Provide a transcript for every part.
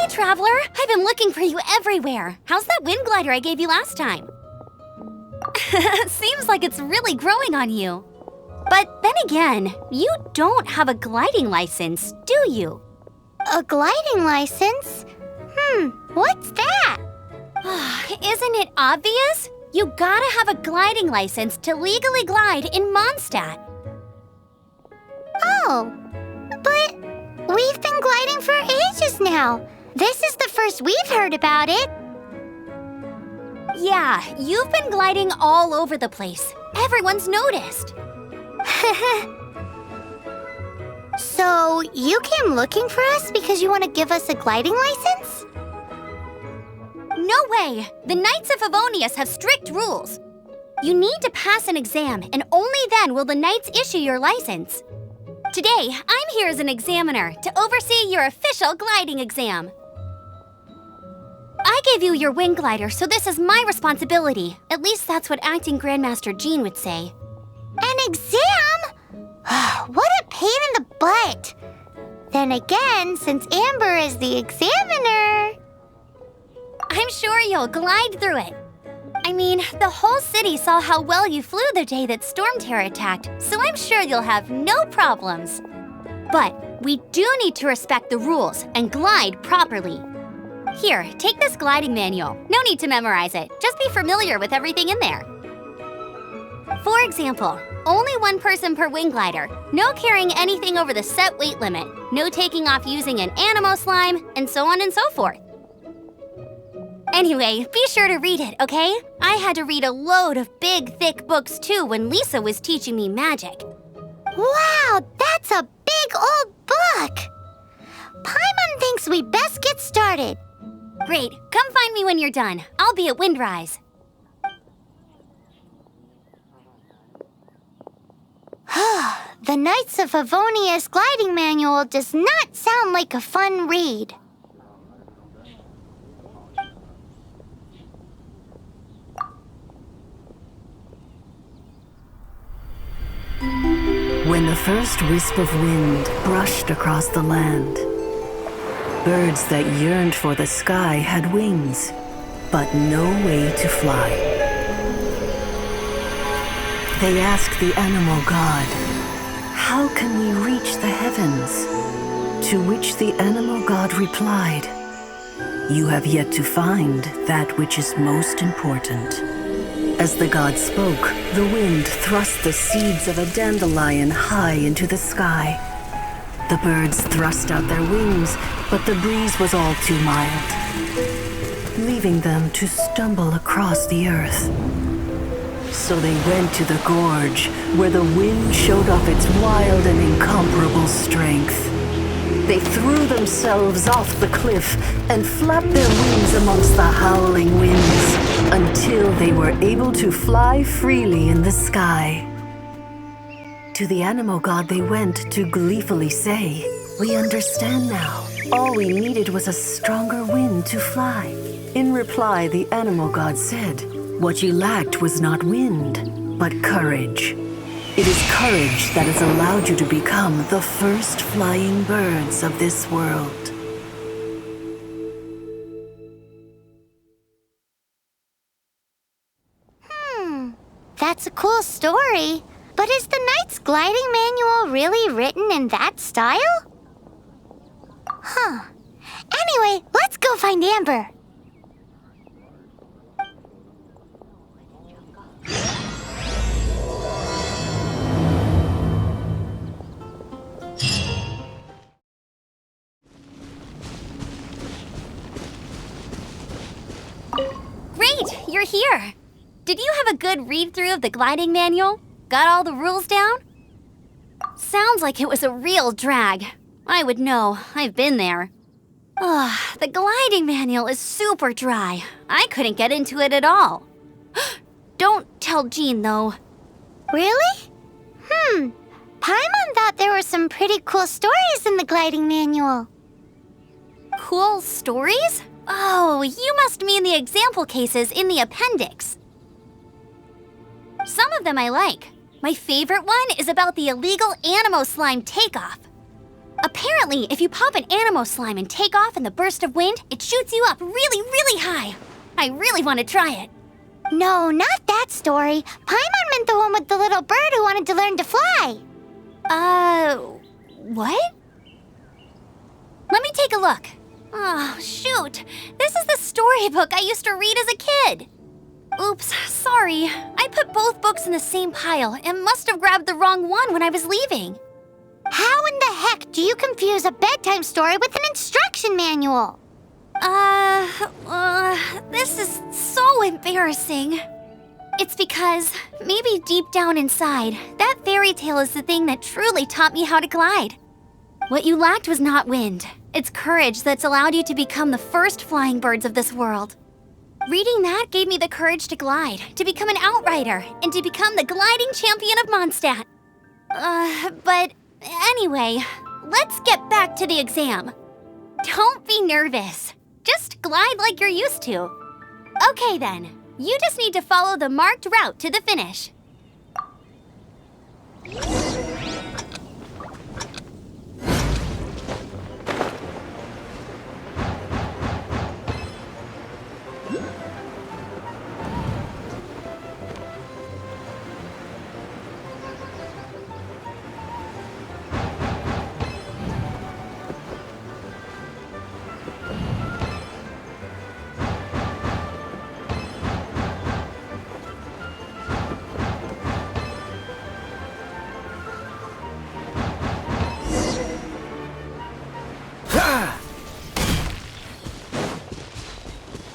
Traveler! I've been looking for you everywhere. How's that wind glider I gave you last time? Seems like it's really growing on you. But then again, you don't have a gliding license, do you? A gliding license? What's that? Isn't it obvious? You gotta have a gliding license to legally glide in Mondstadt. Oh, but we've been gliding for ages now. This is the first we've heard about it. Yeah, you've been gliding all over the place. Everyone's noticed. So, you came looking for us because you want to give us a gliding license? No way! The Knights of Favonius have strict rules. You need to pass an exam, and only then will the Knights issue your license. Today, I'm here as an examiner to oversee your official gliding exam. I gave you your wing glider, so this is my responsibility. At least that's what Acting Grandmaster Jean would say. An exam? What a pain in the butt. Then again, since Amber is the examiner... I'm sure you'll glide through it. I mean, the whole city saw how well you flew the day that Storm Terror attacked, so I'm sure you'll have no problems. But we do need to respect the rules and glide properly. Here, take this gliding manual. No need to memorize it. Just be familiar with everything in there. For example, only one person per wing glider, no carrying anything over the set weight limit, no taking off using an animo slime, and so on and so forth. Anyway, be sure to read it, okay? I had to read a load of big, thick books too when Lisa was teaching me magic. Wow, that's a big old book! Paimon thinks we best get started. Great, come find me when you're done. I'll be at Windrise. The Knights of Favonius gliding manual does not sound like a fun read. When the first wisp of wind brushed across the land, birds that yearned for the sky had wings, but no way to fly. They asked the animal god, "How can we reach the heavens?" To which the animal god replied, "You have yet to find that which is most important." As the god spoke, the wind thrust the seeds of a dandelion high into the sky. The birds thrust out their wings, but the breeze was all too mild, leaving them to stumble across the earth. So they went to the gorge, where the wind showed off its wild and incomparable strength. They threw themselves off the cliff and flapped their wings amongst the howling winds until they were able to fly freely in the sky. To the animal god they went to gleefully say, "We understand now. All we needed was a stronger wind to fly." In reply, the animal god said, "What you lacked was not wind, but courage. It is courage that has allowed you to become the first flying birds of this world." That's a cool story. But is the Knight's gliding manual really written in that style? Anyway, let's go find Amber. Great, you're here. Did you have a good read-through of the gliding manual? Got all the rules down? Sounds like it was a real drag. I would know. I've been there. The gliding manual is super dry. I couldn't get into it at all. Don't tell Jean, though. Really? Paimon thought there were some pretty cool stories in the gliding manual. Cool stories? Oh, you must mean the example cases in the appendix. Some of them I like. My favorite one is about the illegal animo slime takeoff. Apparently, if you pop an animo slime and take off in the burst of wind, it shoots you up really, really high. I really want to try it. No, not that story. Paimon meant the one with the little bird who wanted to learn to fly. What? Let me take a look. Oh, shoot. This is the storybook I used to read as a kid. Oops, sorry. I put both books in the same pile and must have grabbed the wrong one when I was leaving. How in the heck do you confuse a bedtime story with an instruction manual? This is so embarrassing. It's because, maybe deep down inside, that fairy tale is the thing that truly taught me how to glide. What you lacked was not wind. It's courage that's allowed you to become the first flying birds of this world. Reading that gave me the courage to glide, to become an outrider, and to become the gliding champion of Mondstadt. But anyway, let's get back to the exam. Don't be nervous. Just glide like you're used to. Okay then, you just need to follow the marked route to the finish.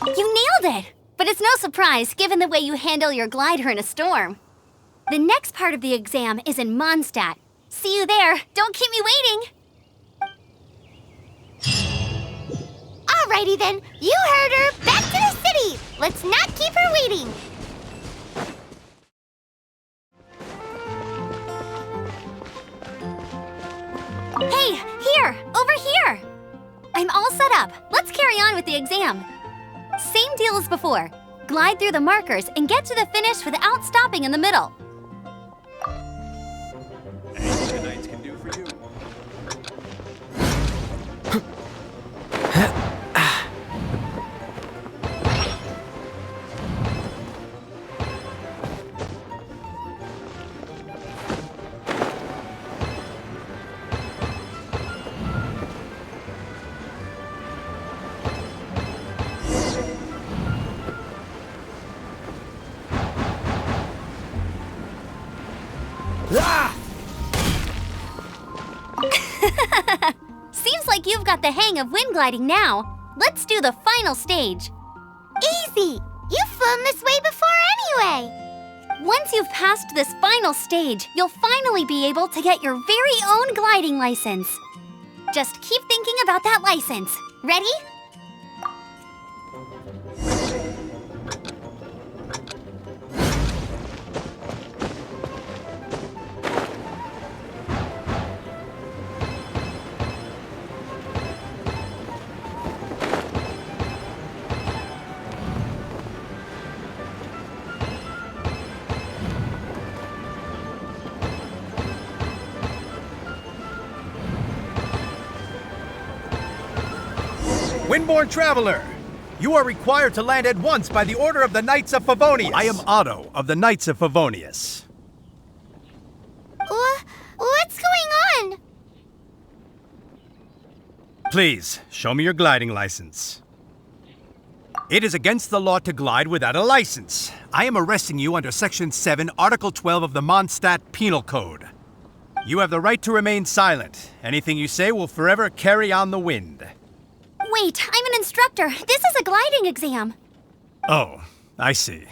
You nailed it! But it's no surprise, given the way you handle your glider in a storm. The next part of the exam is in Mondstadt. See you there. Don't keep me waiting. Alrighty then, you heard her. Back to the city. Let's not keep her waiting. Hey, here! Over here! I'm all set up. Let's carry on with the exam. Same deal as before. Glide through the markers and get to the finish without stopping in the middle. Anything the knights can do for you. Seems like you've got the hang of wind gliding now. Let's do the final stage. Easy. You've flown this way before anyway. Once you've passed this final stage, you'll finally be able to get your very own gliding license. Just keep thinking about that license. Ready? Windborne Traveler, you are required to land at once by the order of the Knights of Favonius. I am Otto of the Knights of Favonius. What's going on? Please, show me your gliding license. It is against the law to glide without a license. I am arresting you under Section 7, Article 12 of the Mondstadt Penal Code. You have the right to remain silent. Anything you say will forever carry on the wind. Wait, I'm an instructor. This is a gliding exam. Oh, I see.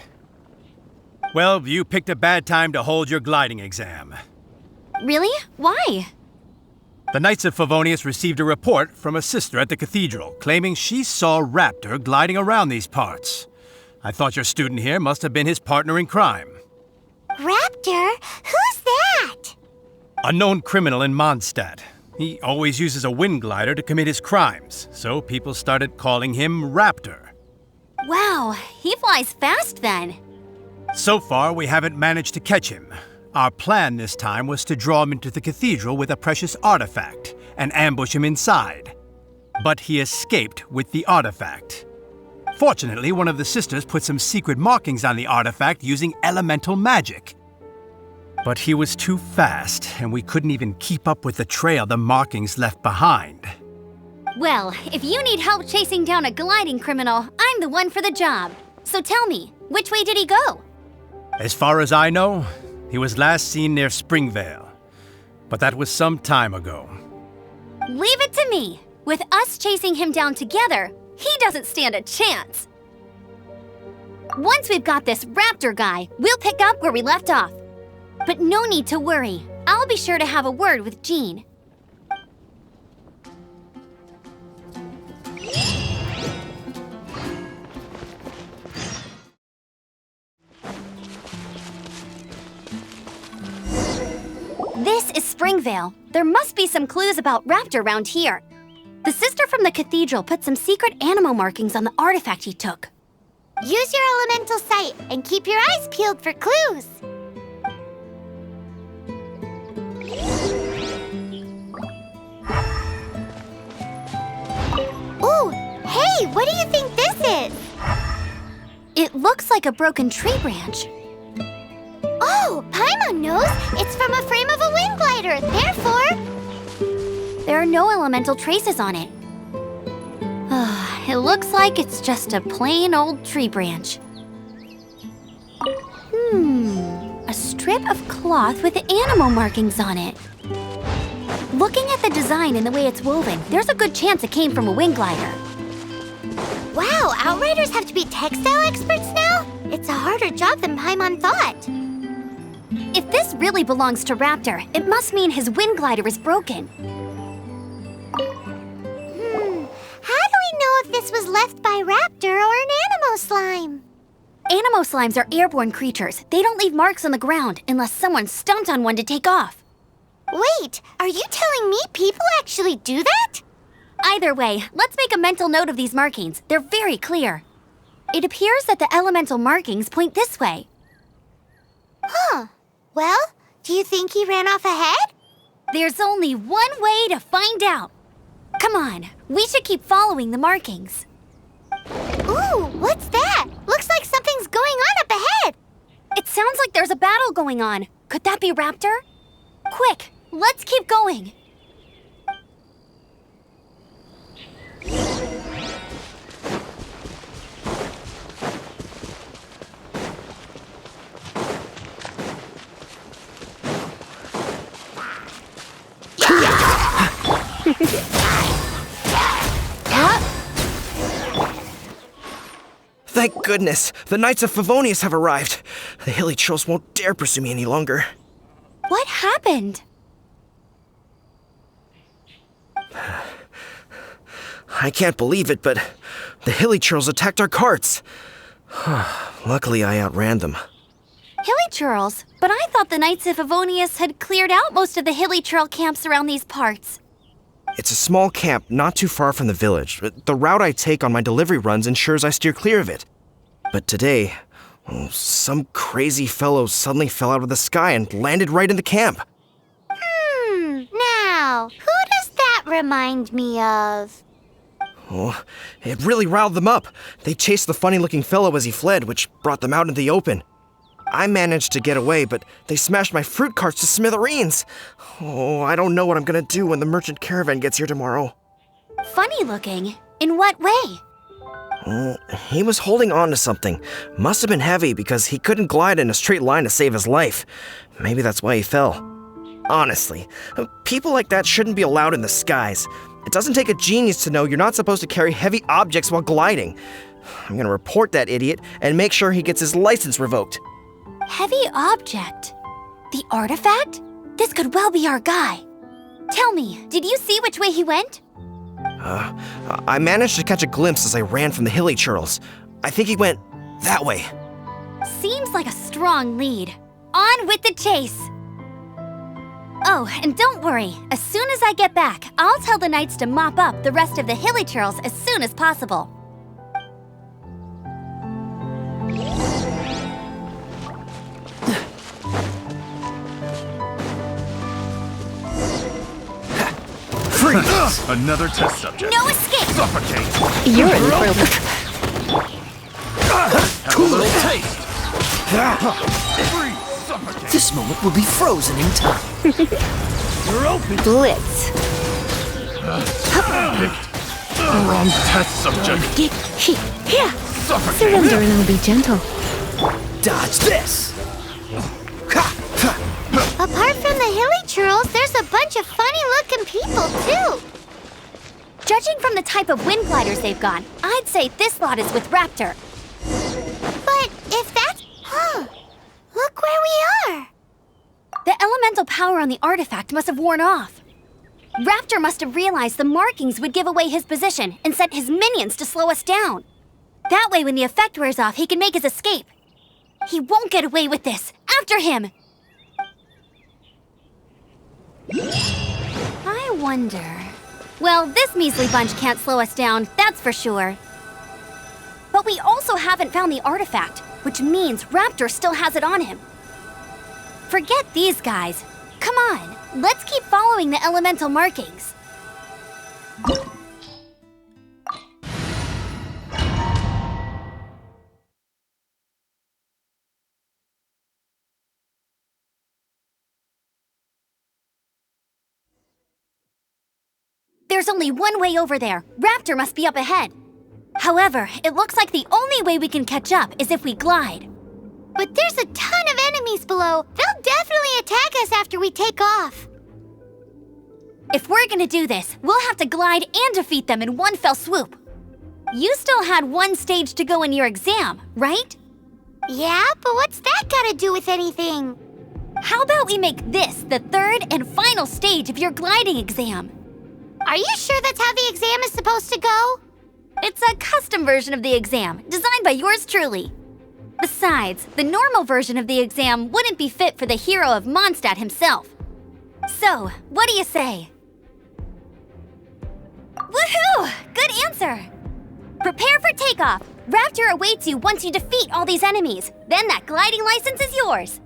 Well, you picked a bad time to hold your gliding exam. Really? Why? The Knights of Favonius received a report from a sister at the cathedral claiming she saw Raptor gliding around these parts. I thought your student here must have been his partner in crime. Raptor? Who's that? A known criminal in Mondstadt. He always uses a wind glider to commit his crimes, so people started calling him Raptor. Wow, he flies fast then. So far, we haven't managed to catch him. Our plan this time was to draw him into the cathedral with a precious artifact and ambush him inside. But he escaped with the artifact. Fortunately, one of the sisters put some secret markings on the artifact using elemental magic. But he was too fast, and we couldn't even keep up with the trail the markings left behind. Well, if you need help chasing down a gliding criminal, I'm the one for the job. So tell me, which way did he go? As far as I know, he was last seen near Springvale. But that was some time ago. Leave it to me. With us chasing him down together, he doesn't stand a chance. Once we've got this raptor guy, we'll pick up where we left off. But no need to worry. I'll be sure to have a word with Jean. This is Springvale. There must be some clues about raptor around here. The sister from the cathedral put some secret animal markings on the artifact he took. Use your elemental sight and keep your eyes peeled for clues. Ooh, hey, what do you think this is? It looks like a broken tree branch. Oh, Paimon knows. It's from a frame of a wind glider. Therefore, There are no elemental traces on it. It looks like it's just a plain old tree branch. A strip of cloth with animal markings on it. Looking at the design and the way it's woven, there's a good chance it came from a wind glider. wow, Outriders have to be textile experts now? It's a harder job than Paimon thought. If this really belongs to Raptor, it must mean his wind glider is broken. How do we know if this was left by Raptor or an Animo slime? Animo slimes are airborne creatures. They don't leave marks on the ground unless someone stomped on one to take off. Wait, are you telling me people actually do that? Either way, let's make a mental note of these markings. They're very clear. It appears that the elemental markings point this way. Huh. Well, do you think he ran off ahead? There's only one way to find out. Come on, we should keep following the markings. Ooh, what's that? Looks like something's going on up ahead. It sounds like there's a battle going on. Could that be Raptor? Quick, let's keep going. Thank goodness! The Knights of Favonius have arrived. The hilly trolls won't dare pursue me any longer. What happened? I can't believe it, but the hilly trolls attacked our carts. Luckily, I outran them. Hilly Churls? But I thought the Knights of Favonius had cleared out most of the Hilly Churl camps around these parts. It's a small camp not too far from the village. The route I take on my delivery runs ensures I steer clear of it. But today, some crazy fellow suddenly fell out of the sky and landed right in the camp. Now, who does that remind me of? Oh, it really riled them up. They chased the funny-looking fellow as he fled, which brought them out in the open. I managed to get away, but they smashed my fruit carts to smithereens. Oh, I don't know what I'm gonna do when the merchant caravan gets here tomorrow. Funny looking? In what way? He was holding on to something. Must have been heavy because he couldn't glide in a straight line to save his life. Maybe that's why he fell. Honestly, people like that shouldn't be allowed in the skies. It doesn't take a genius to know you're not supposed to carry heavy objects while gliding. I'm gonna report that idiot and make sure he gets his license revoked. Heavy object? The artifact? This could well be our guy. Tell me, did you see which way he went? I managed to catch a glimpse as I ran from the hilly churls. I think he went that way. Seems like a strong lead. On with the chase! Oh, and don't worry. As soon as I get back, I'll tell the Knights to mop up the rest of the Hilly Churls as soon as possible. Freeze! Another test subject. No escape! Suffocate! You're in for Have a little taste! Freeze! Suffocate! This moment will be frozen in time. You're open! Blitz. Wrong test subject! Here. Suffocate! Surrender and I'll be gentle. Dodge this! Apart from the hilly churls, there's a bunch of funny-looking people, too. Judging from the type of wind gliders they've got, I'd say this lot is with Raptor. But if that's... Look where we are. The elemental power on the artifact must have worn off. Raptor must have realized the markings would give away his position and sent his minions to slow us down. That way, when the effect wears off, he can make his escape. He won't get away with this. After him! I wonder... Well, this measly bunch can't slow us down, that's for sure. But we also haven't found the artifact, which means Raptor still has it on him. Forget these guys. Come on, let's keep following the elemental markings. There's only one way over there. Raptor must be up ahead. However, it looks like the only way we can catch up is if we glide. But there's a ton of enemies below. They'll definitely attack us after we take off. If we're gonna do this, we'll have to glide and defeat them in one fell swoop. You still had one stage to go in your exam, right? Yeah, but what's that got to do with anything? How about we make this the third and final stage of your gliding exam? Are you sure that's how the exam is supposed to go? It's a custom version of the exam, designed by yours truly. Besides, the normal version of the exam wouldn't be fit for the hero of Mondstadt himself. So, what do you say? Woohoo! Good answer! Prepare for takeoff. Raptor awaits you once you defeat all these enemies. Then that gliding license is yours.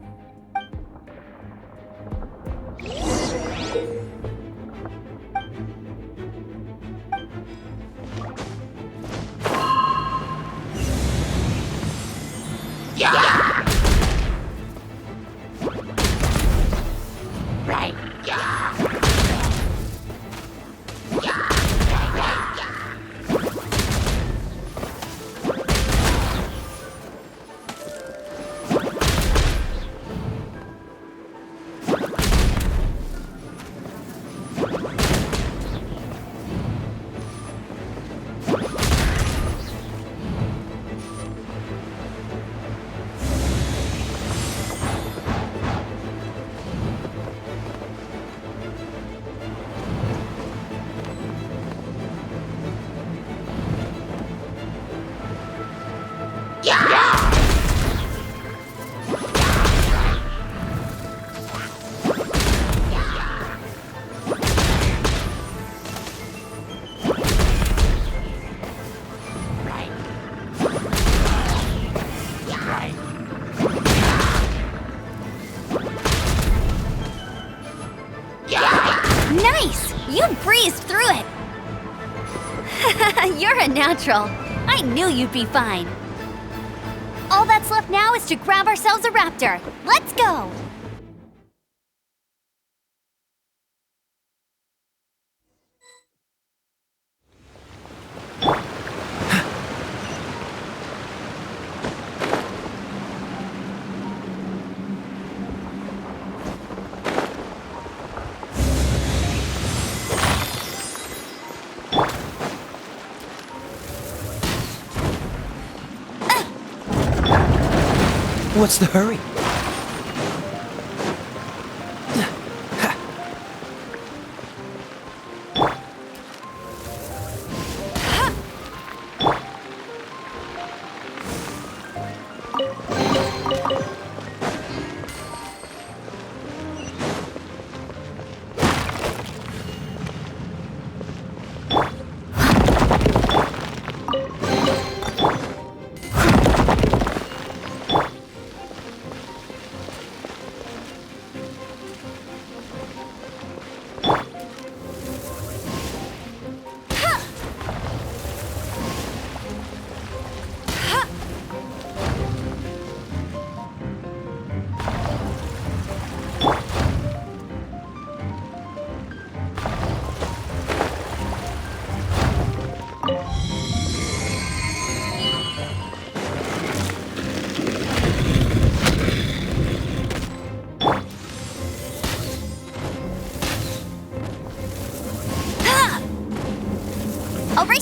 Nice! You breezed through it! You're a natural. I knew you'd be fine. All that's left now is to grab ourselves a raptor. Let's go! What's the hurry?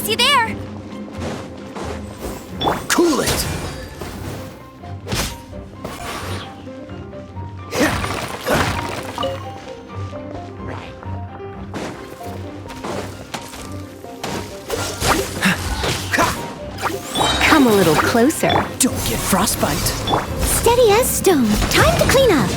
Almost you there. Cool it! Come a little closer. Don't get frostbite. Steady as stone. Time to clean up.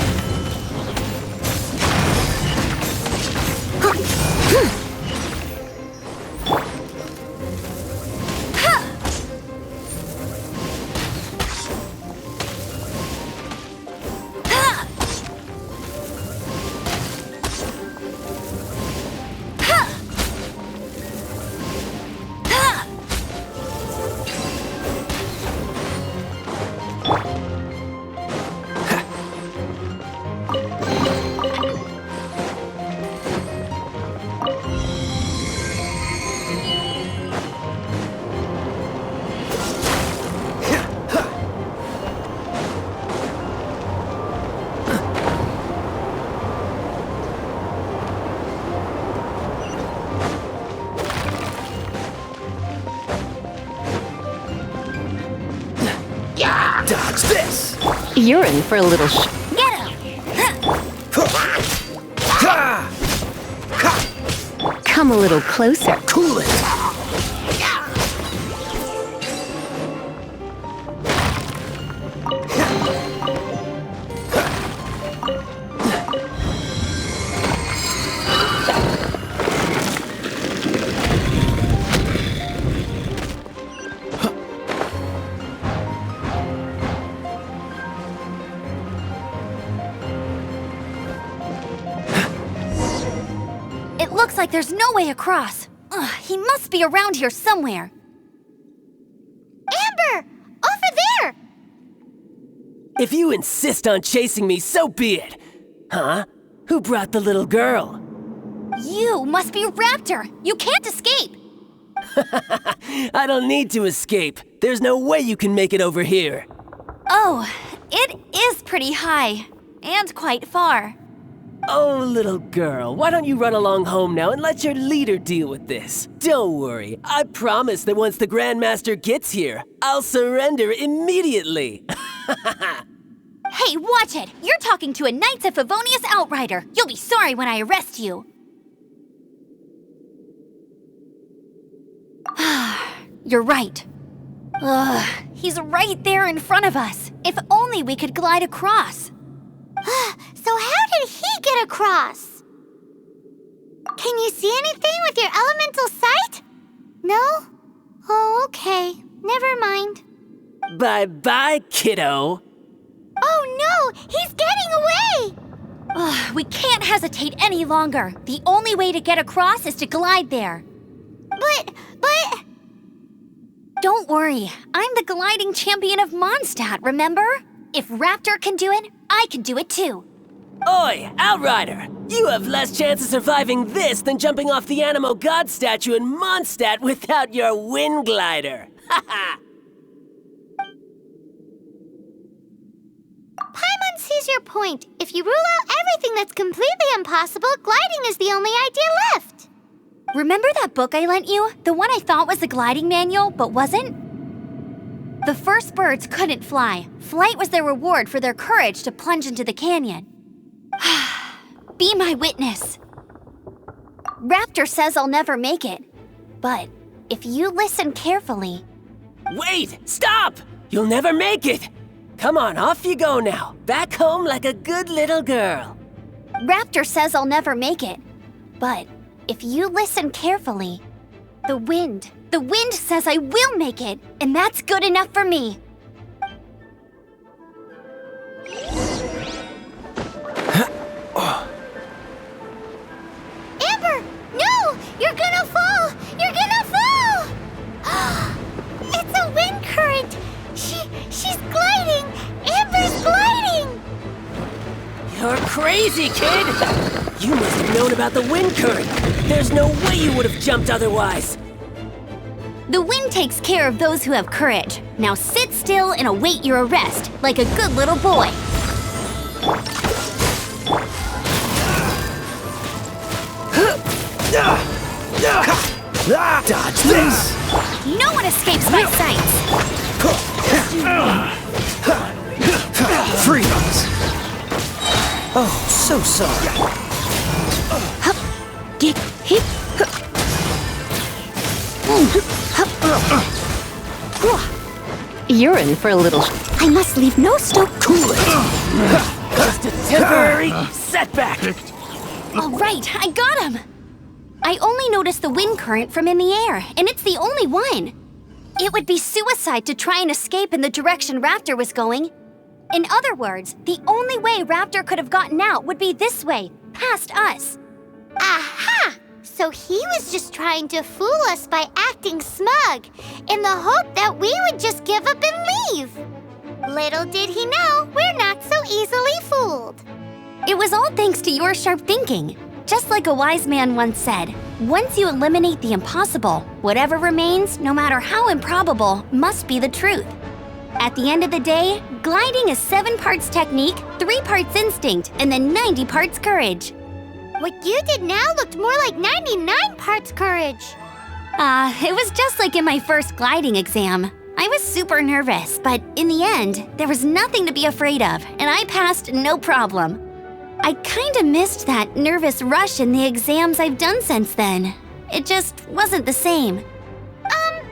Dodge this! You're in for a little Get him! Come a little closer. Cool it! It looks like there's no way across. Ugh, he must be around here somewhere. Amber! Over there! If you insist on chasing me, so be it. Huh? Who brought the little girl? You must be Raptor. You can't escape. I don't need to escape. There's no way you can make it over here. Oh, it is pretty high. And quite far. Oh, little girl, why don't you run along home now and let your leader deal with this? Don't worry, I promise that once the Grandmaster gets here, I'll surrender immediately. Hey, watch it! You're talking to a Knights of Favonius outrider. You'll be sorry when I arrest you. You're right. Ugh, he's right there in front of us. If only we could glide across. So how did he get across? Can you see anything with your elemental sight? No? Oh, okay. Never mind. Bye-bye, kiddo. Oh no! He's getting away! Ugh, we can't hesitate any longer. The only way to get across is to glide there. But... Don't worry, I'm the gliding champion of Mondstadt, remember? If Raptor can do it, I can do it too. Oi, Outrider! You have less chance of surviving this than jumping off the Animo God statue in Mondstadt without your wind glider. Haha! Paimon sees your point. If you rule out everything that's completely impossible, gliding is the only idea left. Remember that book I lent you? The one I thought was the gliding manual, but wasn't? The first birds couldn't fly. Flight was their reward for their courage to plunge into the canyon. Be my witness. Raptor says I'll never make it. But if you listen carefully... Wait! Stop! You'll never make it! Come on, off you go now. Back home like a good little girl. Raptor says I'll never make it. But if you listen carefully, the wind says I will make it, and that's good enough for me. Amber! No! You're gonna fall! You're gonna fall! It's a wind current! She's gliding! Amber's gliding! You're crazy, kid! You must have known about the wind current. There's no way you would have jumped otherwise. The wind takes care of those who have courage. Now sit still and await your arrest, like a good little boy. Dodge this! No one escapes my sights! Freeze! Oh, so sorry. Get hit. You're in for a little. I must leave no stone. Cool it! Just a temporary setback. All right, I got him! I only noticed the wind current from in the air, and it's the only one. It would be suicide to try and escape in the direction Raptor was going. In other words, the only way Raptor could have gotten out would be this way, past us. Aha! So he was just trying to fool us by acting smug, in the hope that we would just give up and leave. Little did he know, we're not so easily fooled. It was all thanks to your sharp thinking. Just like a wise man once said, once you eliminate the impossible, whatever remains, no matter how improbable, must be the truth. At the end of the day, gliding is 7 parts technique, 3 parts instinct, and then 90 parts courage. What you did now looked more like 99 parts courage. It was just like in my first gliding exam. I was super nervous, but in the end, there was nothing to be afraid of, and I passed no problem. I kinda missed that nervous rush in the exams I've done since then. It just wasn't the same.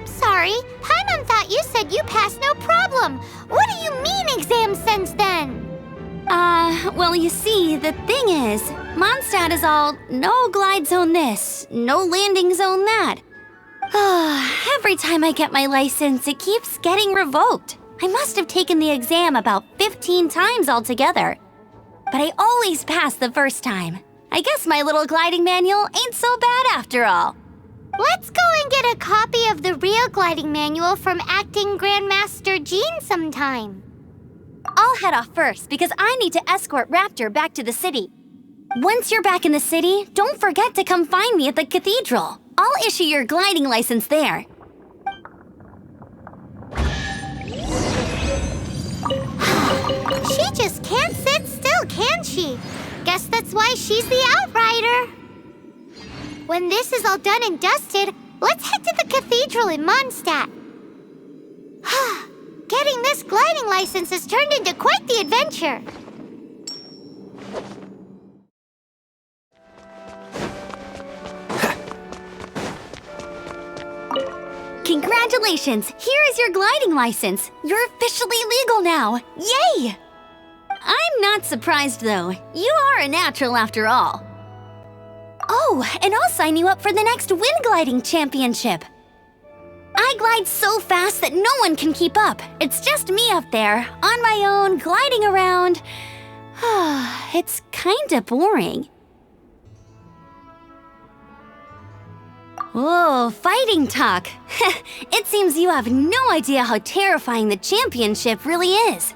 Sorry, Paimon thought you said you passed no problem. What do you mean exams since then? Well, you see, the thing is, Mondstadt is all no glide zone this, no landing zone that. Every time I get my license, it keeps getting revoked. I must have taken the exam about 15 times altogether. But I always pass the first time. I guess my little gliding manual ain't so bad after all. Let's go and get a copy of the real gliding manual from Acting Grandmaster Jean sometime. I'll head off first because I need to escort Raptor back to the city. Once you're back in the city, don't forget to come find me at the cathedral. I'll issue your gliding license there. She just can't sit still, can she? Guess that's why she's the outrider. When this is all done and dusted, let's head to the cathedral in Mondstadt. Getting this gliding license has turned into quite the adventure. Congratulations! Here is your gliding license. You're officially legal now. Yay! I'm not surprised, though. You are a natural after all. Oh, and I'll sign you up for the next wind gliding championship. I glide so fast that no one can keep up. It's just me up there, on my own, gliding around. It's kinda boring. Whoa, fighting talk. It seems you have no idea how terrifying the championship really is.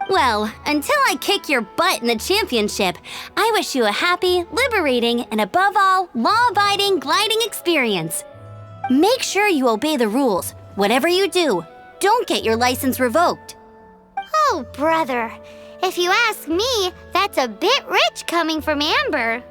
Well, until I kick your butt in the championship, I wish you a happy, liberating, and above all, law-abiding gliding experience. Make sure you obey the rules. Whatever you do, don't get your license revoked. Oh, brother. If you ask me, that's a bit rich coming from Amber.